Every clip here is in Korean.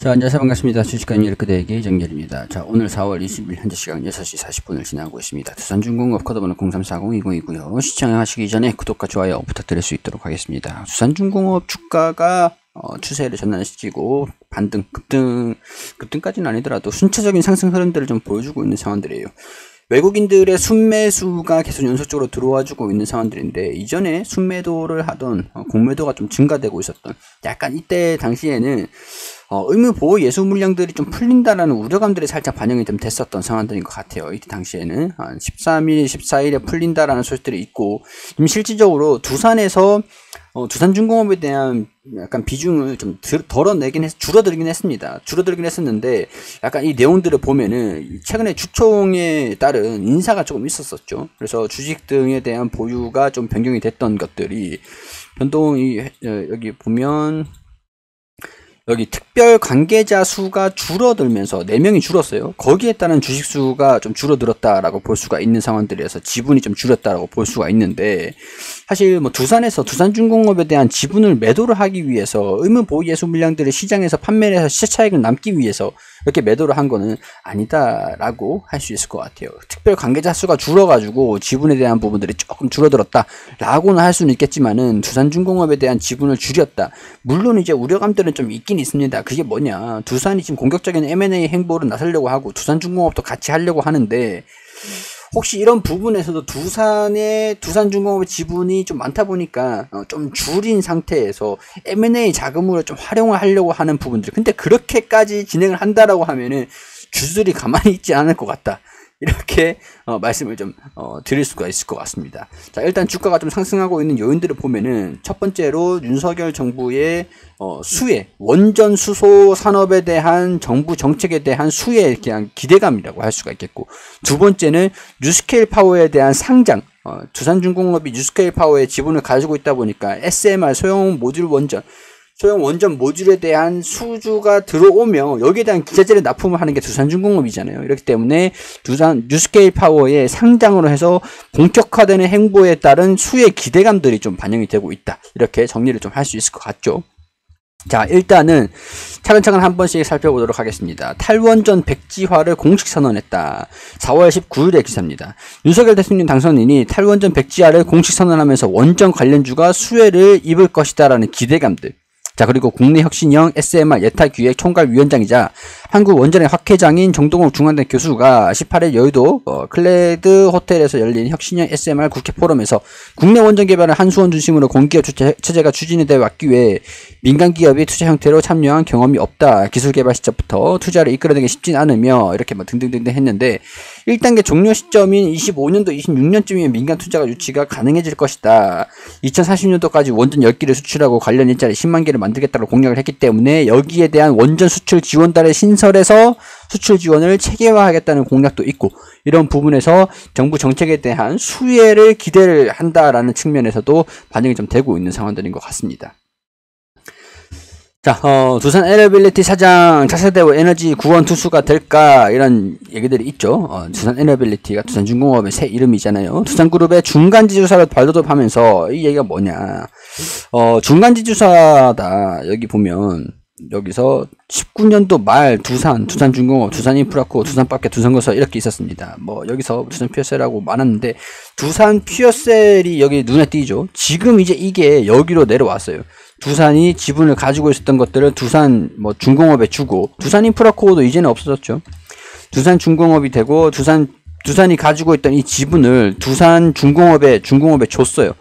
자, 안녕하세요. 반갑습니다. 주식관 이렇게되기 정렬입니다. 자, 오늘 4월 20일 현재 시간 6시 40분을 지나고 있습니다. 두산중공업 코드번호 0340-20이고요. 시청하시기 전에 구독과 좋아요 부탁드릴 수 있도록 하겠습니다. 두산중공업 주가가 추세를 전환시키고 반등, 급등까지는 아니더라도 순차적인 상승 흐름들을 좀 보여주고 있는 상황들이에요. 외국인들의 순매수가 계속 연속적으로 들어와주고 있는 상황들인데, 이전에 순매도를 하던 공매도가 좀 증가되고 있었던, 약간 이때 당시에는 의무보호 예수 물량들이 좀 풀린다라는 우려감들이 살짝 반영이 좀 됐었던 상황들인 것 같아요. 이때 당시에는 한 13일, 14일에 풀린다라는 소식들이 있고, 실질적으로 두산에서 두산중공업에 대한 약간 비중을 좀 줄어들긴 했습니다. 줄어들긴 했었는데, 약간 이 내용들을 보면은 최근에 주총에 따른 인사가 조금 있었었죠. 그래서 주식 등에 대한 보유가 좀 변경이 됐던 것들이 변동이, 여기 보면 여기 특별 관계자 수가 줄어들면서 4명이 줄었어요. 거기에 따른 주식 수가 좀 줄어들었다라고 볼 수가 있는 상황들이어서 지분이 좀 줄였다라고 볼 수가 있는데, 사실 뭐 두산에서 두산중공업에 대한 지분을 매도를 하기 위해서 의무보호 예수 물량들을 시장에서 판매를 해서 시세 차익을 남기 위해서 이렇게 매도를 한 거는 아니다라고 할 수 있을 것 같아요. 특별 관계자 수가 줄어가지고 지분에 대한 부분들이 조금 줄어들었다라고는 할 수는 있겠지만은, 두산중공업에 대한 지분을 줄였다. 물론 이제 우려감들은 좀 있긴 있습니다. 그게 뭐냐, 두산이 지금 공격적인 M&A 행보를 나서려고 하고 두산중공업도 같이 하려고 하는데, 혹시 이런 부분에서도 두산중공업의 지분이 좀 많다 보니까 좀 줄인 상태에서 M&A 자금으로 좀 활용을 하려고 하는 부분들, 근데 그렇게까지 진행을 한다라고 하면은 주주들이 가만히 있지 않을 것 같다, 이렇게 말씀을 좀 드릴 수가 있을 것 같습니다. 자, 일단 주가가 좀 상승하고 있는 요인들을 보면은, 첫 번째로 윤석열 정부의 수혜, 원전 수소 산업에 대한 정부 정책에 대한 수혜에 대한 기대감이라고 할 수가 있겠고, 두 번째는 뉴스케일 파워에 대한 상장, 두산중공업이 뉴스케일 파워의 지분을 가지고 있다 보니까 SMR 소형 원전 모듈에 대한 수주가 들어오면 여기에 대한 기자재를 납품을 하는 게 두산중공업이잖아요. 이렇기 때문에 뉴스케일 파워의 상장으로 해서 본격화되는 행보에 따른 수의 기대감들이 좀 반영이 되고 있다, 이렇게 정리를 좀 할 수 있을 것 같죠. 자, 일단은 차근차근 한 번씩 살펴보도록 하겠습니다. 탈원전 백지화를 공식 선언했다. 4월 19일의 기사입니다. 윤석열 대통령 당선인이 탈원전 백지화를 공식 선언하면서 원전 관련주가 수혜를 입을 것이다라는 기대감들. 자, 그리고 국내혁신형 SMR 예타기획 총괄위원장이자 한국원전의 학회장인 정동욱 중앙대 교수가 18일 여의도 클레드 호텔에서 열린 혁신형 SMR 국회 포럼에서 국내 원전 개발을 한수원 중심으로 공기업 체제가 추진이 되어 왔기에 민간기업이 투자 형태로 참여한 경험이 없다. 기술 개발 시점부터 투자를 이끌어내기 쉽진 않으며, 이렇게 뭐 등등등등 했는데, 1단계 종료 시점인 25년도, 26년쯤이면 민간 투자가 유치가 가능해질 것이다. 2040년도까지 원전 10기를 수출하고 관련 일자리 10만 개를 만들겠다고 공약을 했기 때문에, 여기에 대한 원전 수출 지원단을 신설해서 수출 지원을 체계화하겠다는 공약도 있고, 이런 부분에서 정부 정책에 대한 수혜를 기대를 한다라는 측면에서도 반영이 좀 되고 있는 상황들인 것 같습니다. 자, 두산 에너빌리티 사장 차세대 에너지 구원 투수가 될까, 이런 얘기들이 있죠. 두산 에너빌리티가 두산중공업의 새 이름이잖아요. 두산그룹의 중간지주사로 발돋움하면서, 이 얘기가 뭐냐, 중간지주사다. 여기 보면, 여기서 19년도 말 두산중공업, 두산인프라코, 두산밥켓, 두산건설 이렇게 있었습니다. 뭐 여기서 두산 퓨어셀하고 많았는데, 두산 퓨어셀이 여기 눈에 띄죠. 지금 이제 이게 여기로 내려왔어요. 두산이 지분을 가지고 있었던 것들을 두산 중공업에 주고, 두산인프라코도 이제는 없어졌죠. 두산중공업이 되고, 두산이 가지고 있던 이 지분을 두산중공업에 줬어요.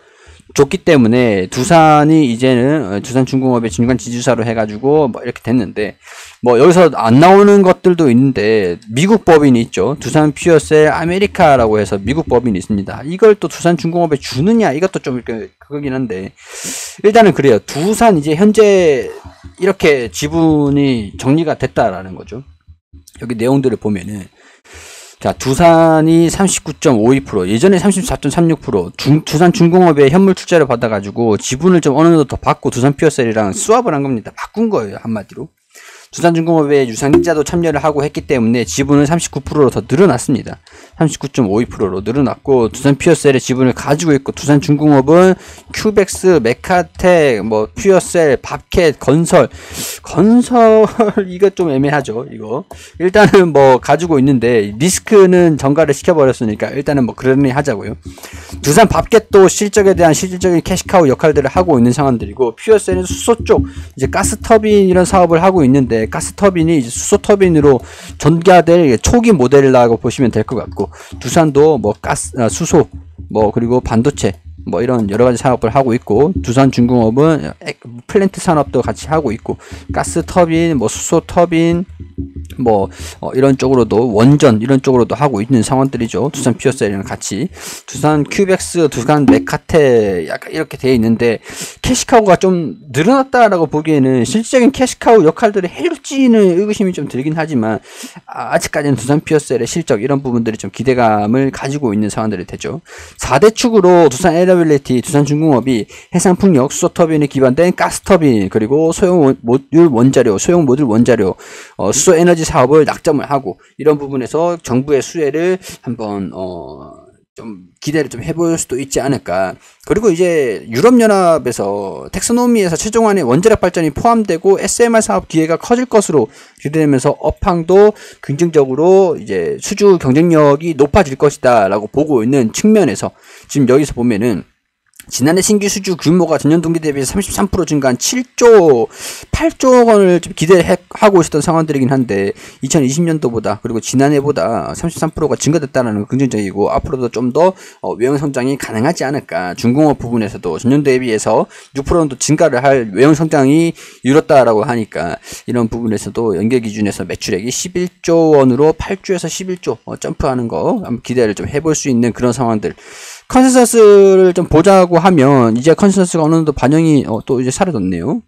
줬기 때문에 두산이 이제는 두산중공업의 중간 지주사로 해가지고 뭐 이렇게 됐는데, 뭐 여기서 안 나오는 것들도 있는데, 미국 법인이 있죠. 두산 퓨어셀 아메리카라고 해서 미국 법인이 있습니다. 이걸 또 두산중공업에 주느냐, 이것도 좀 이렇게 그거긴 한데, 일단은 그래요. 두산 이제 현재 이렇게 지분이 정리가 됐다라는 거죠. 여기 내용들을 보면은, 자, 두산이 39.52%, 예전에 34.36%, 두산중공업에 현물 투자를 받아가지고 지분을 좀 어느 정도 더 받고 두산 퓨어셀이랑 스왑을 한 겁니다. 바꾼 거예요, 한마디로. 두산중공업의 유상증자도 참여를 하고 했기 때문에 지분은 39%로 더 늘어났습니다. 39.52%로 늘어났고 두산 퓨어셀의 지분을 가지고 있고 두산중공업은 큐벡스, 메카텍, 뭐 퓨어셀, 밥캣, 건설 이거 좀 애매하죠. 이거 일단은 뭐 가지고 있는데 리스크는 전가를 시켜버렸으니까 일단은 뭐 그러니 하자고요. 두산 밥캣도 실적에 대한 실질적인 캐시카우 역할들을 하고 있는 상황들이고 퓨어셀은 수소 쪽 이제 가스터빈 이런 사업을 하고 있는데 가스터빈이 이제 수소터빈으로 전개될 초기 모델이라고 보시면 될 것 같고 두산도 뭐 수소 뭐 그리고 반도체 뭐 이런 여러 가지 산업을 하고 있고 두산중공업은 플랜트 산업도 같이 하고 있고 가스 터빈, 뭐 수소 터빈 뭐 이런 쪽으로도 원전 이런 쪽으로도 하고 있는 상황들이죠. 두산 퓨어셀이랑 같이 두산 큐벡스, 두산 메카테 약간 이렇게 되어 있는데 캐시카우가 좀 늘어났다라고 보기에는 실질적인 캐시카우 역할들을 해줄지는 의구심이 좀 들긴 하지만 아직까지는 두산 퓨어셀의 실적 이런 부분들이 좀 기대감을 가지고 있는 상황들이 되죠. 4대 축으로 두산 에너빌리티, 두산중공업이 해상풍력, 수소터빈에 기반된 가스터빈 그리고 소형 모듈 원자료, 수소 에너지 사업을 낙점을 하고 이런 부분에서 정부의 수혜를 한번 좀 기대를 좀 해볼 수도 있지 않을까. 그리고 이제 유럽연합에서 텍소노미에서 최종안에 원자력 발전이 포함되고 SMR 사업 기회가 커질 것으로 기대되면서 업황도 긍정적으로 이제 수주 경쟁력이 높아질 것이다 라고 보고 있는 측면에서 지금 여기서 보면은 지난해 신규 수주 규모가 전년 동기 대비해서 33% 증가한 8조 원을 좀 기대하고 있었던 상황들이긴 한데 2020년도보다 그리고 지난해보다 33%가 증가됐다는 건 긍정적이고 앞으로도 좀 더 외형 성장이 가능하지 않을까. 중공업 부분에서도 전년 대비해서 6% 정도 증가를 할 외형 성장이 이뤘다라고 하니까 이런 부분에서도 연계 기준에서 매출액이 11조 원으로 8조에서 11조 점프하는 거 한번 기대를 좀 해볼 수 있는 그런 상황들. 컨센서스를 좀 보자고 하면 이제 컨센서스가 어느 정도 반영이 또 이제 사라졌네요.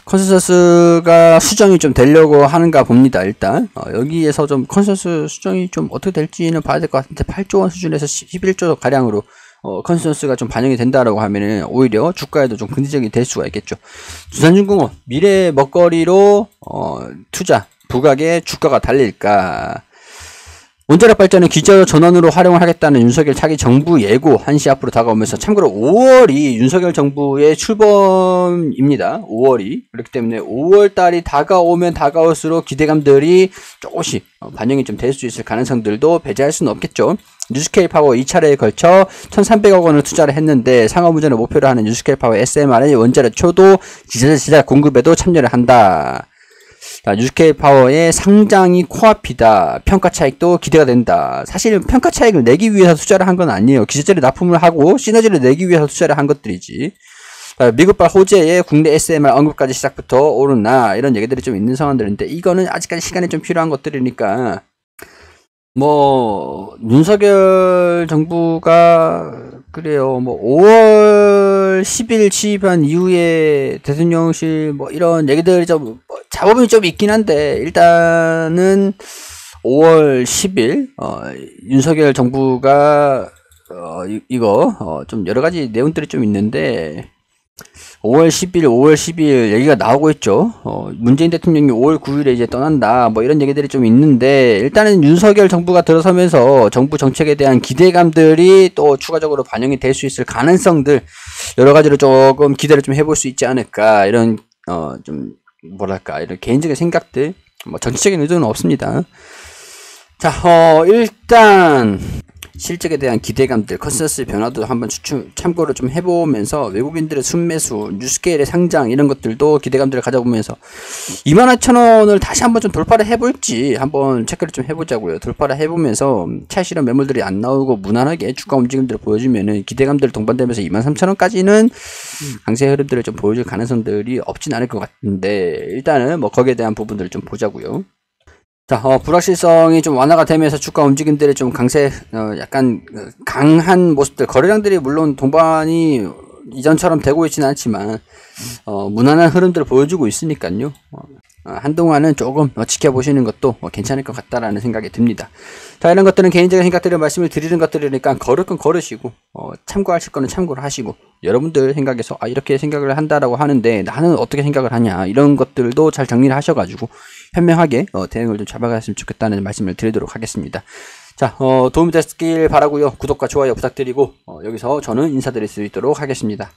컨센서스가 수정이 좀 되려고 하는가 봅니다. 일단 여기에서 좀 컨센서스 수정이 좀 어떻게 될지는 봐야 될 것 같은데 8조 원 수준에서 11조 가량으로 컨센서스가 좀 반영이 된다라고 하면은 오히려 주가에도 좀 긍정적이 될 수가 있겠죠. 두산중공업 미래 먹거리로 투자 부각에 주가가 달릴까? 원자력 발전을 기저 전원으로 활용을 하겠다는 윤석열 차기 정부 예고 한시 앞으로 다가오면서 참고로 5월이 윤석열 정부의 출범입니다. 5월이. 그렇기 때문에 5월달이 다가오면 다가올수록 기대감들이 조금씩 반영이 좀 될 수 있을 가능성들도 배제할 수는 없겠죠. 뉴스케일 파워 2차례에 걸쳐 1,300억 원을 투자를 했는데 상업운전을 목표로 하는 뉴스케일 파워 SMR의 원자력 초도 기저제 공급에도 참여를 한다. 뉴스케일 파워의 상장이 코앞이다. 평가 차익도 기대가 된다. 사실 평가 차익을 내기 위해서 투자를 한 건 아니에요. 기저제를 납품을 하고 시너지를 내기 위해서 투자를 한 것들이지. 미국발 호재의 국내 SMR 언급까지 시작부터 오르나 이런 얘기들이 좀 있는 상황들인데 이거는 아직까지 시간이 좀 필요한 것들이니까 뭐 윤석열 정부가 그래요. 뭐 5월 10일 취임한 이후에 대통령실 뭐 이런 얘기들이 좀 잡음이 좀 있긴 한데 일단은 5월 10일 윤석열 정부가 이거 좀 여러 가지 내용들이 좀 있는데 5월 10일 얘기가 나오고 있죠. 문재인 대통령이 5월 9일에 이제 떠난다. 뭐 이런 얘기들이 좀 있는데 일단은 윤석열 정부가 들어서면서 정부 정책에 대한 기대감들이 또 추가적으로 반영이 될 수 있을 가능성들 여러 가지로 조금 기대를 좀 해볼 수 있지 않을까. 이런 좀 뭐랄까 이런 개인적인 생각들 뭐 정치적인 의도는 없습니다. 자, 일단 실적에 대한 기대감들, 컨센서스 변화도 한번 참고를 좀 해보면서 외국인들의 순매수, 뉴스케일의 상장 이런 것들도 기대감들을 가져보면서 22,000원을 다시 한번 좀 돌파를 해볼지 한번 체크를 좀 해보자고요. 돌파를 해보면서 차익실현 매물들이 안 나오고 무난하게 주가 움직임들을 보여주면은 기대감들 동반되면서 23,000원까지는 강세 흐름들을 좀 보여줄 가능성들이 없진 않을 것 같은데 일단은 뭐 거기에 대한 부분들을 좀 보자고요. 자, 불확실성이 좀 완화가 되면서 주가 움직임들이 좀 약간 강한 모습들, 거래량들이 물론 동반이 이전처럼 되고 있지는 않지만, 무난한 흐름들을 보여주고 있으니까요. 한동안은 조금 지켜보시는 것도 괜찮을 것 같다라는 생각이 듭니다. 자, 이런 것들은 개인적인 생각들을 말씀을 드리는 것들이니까 걸을 건 걸으시고 참고하실 거는 참고를 하시고, 여러분들 생각에서 이렇게 생각을 한다라고 하는데 나는 어떻게 생각을 하냐, 이런 것들도 잘 정리를 하셔가지고 현명하게 대응을 좀 잡아갔으면 좋겠다는 말씀을 드리도록 하겠습니다. 자, 도움이 됐길 바라고요. 구독과 좋아요 부탁드리고 여기서 저는 인사드릴 수 있도록 하겠습니다.